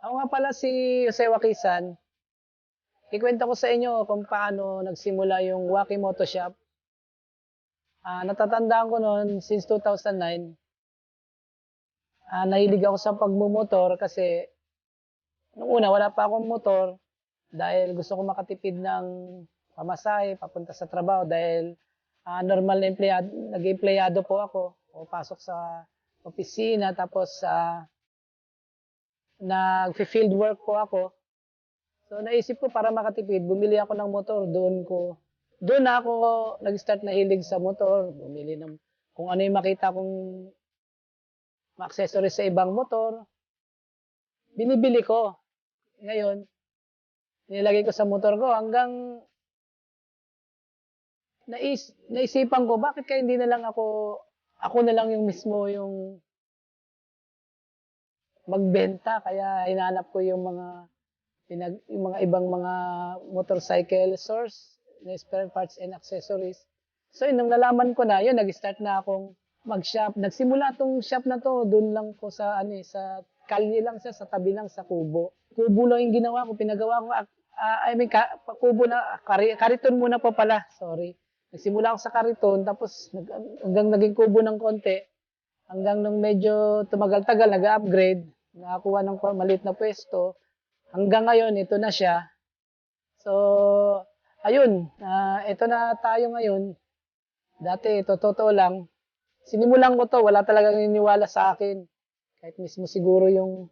Ako nga pala si Jose Wakisan. Ikwento ko sa inyo kung paano nagsimula yung Waki Moto Shop. Natatandaan ko noon since 2009. Nahilig ako sa pagmumotor kasi nung una wala pa akong motor dahil gusto ko makatipid ng pamasahe papunta sa trabaho dahil normal na empleyado, nag-empleyado po ako o pasok sa opisina tapos nag-field work po ako. So naisip ko para makatipid, bumili ako ng motor, doon ako nag-start na hilig sa motor, bumili ng kung ano yung makita kong accessories sa ibang motor, binibili ko. Ngayon, nilagay ko sa motor ko hanggang naisipan ko, bakit kaya hindi na lang ako na lang yung mismo yung magbenta. Kaya hinanap ko yung mga ibang mga motorcycle source, na spare parts and accessories. So nung nalaman ko na, yun, nag-start na akong mag-shop. Nagsimula tong shop na to, doon lang po sa kalye lang siya, sa tabi lang sa kubo. Kubo lang yung ginawa ko, pinagawa ko, kubo na, kariton muna po pala, sorry. Nagsimula ako sa kariton, tapos hanggang naging kubo ng konti, hanggang nung medyo tumagal-tagal, nag-upgrade, nakakuha ng maliit na pwesto, hanggang ngayon, ito na siya. So, ayun, ito na tayo ngayon. Dati, totoo lang, sinimulan ko to, wala talagang niniwala sa akin. Kahit mismo siguro yung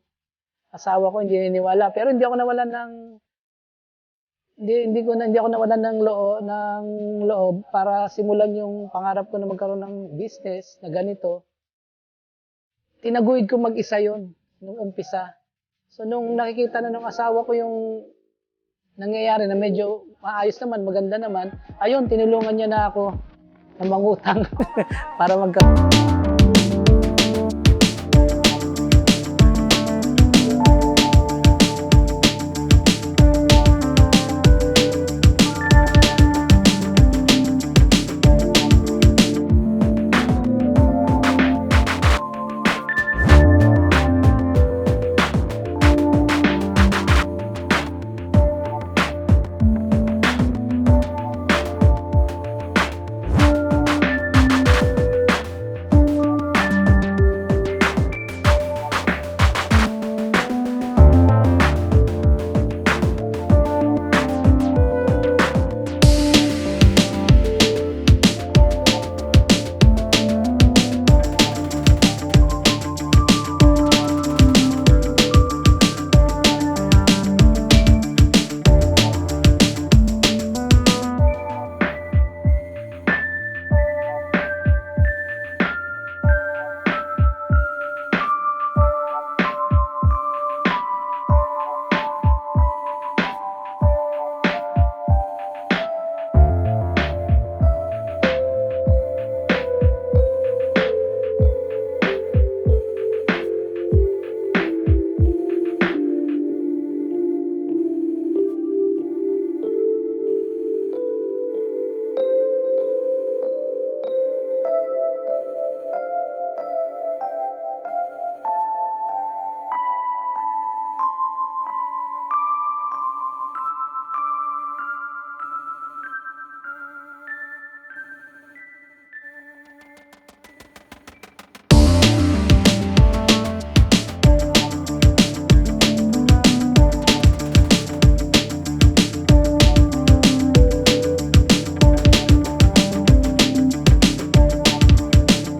asawa ko hindi niniwala, pero hindi ako nawalan ng hindi ako nawalan ng loob para simulan yung pangarap ko na magkaroon ng business na ganito. Tinaguyod ko mag-isa yon nung umpisa. So nung nakikita na ng asawa ko yung nangyayari na medyo maayos naman, maganda naman, ayun, tinulungan niya na ako na mangutang para magkaroon.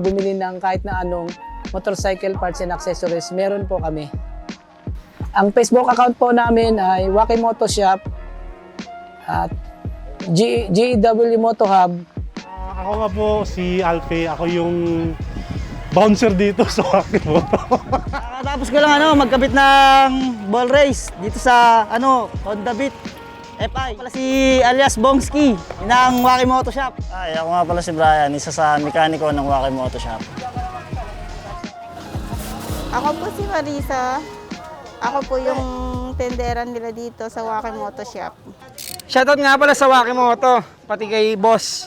Bumili ng kahit na anong motorcycle parts and accessories, meron po kami. Ang Facebook account po namin ay Waki Moto Shop at GEW Moto Hub. Ako nga po si Alfe, ako yung bouncer dito sa Waki Moto. Tapos ko lang magkabit ng ball race dito sa Honda Beat FI. Pala si alias Bongski, ng Waki Moto Shop. Ay, ako nga pala si Brian, isa sa mekaniko ng Waki Moto Shop. Ako po si Marisa. Ako po yung tenderan nila dito sa Waki Moto Shop. Shoutout nga pala sa Waki Moto, pati kay Boss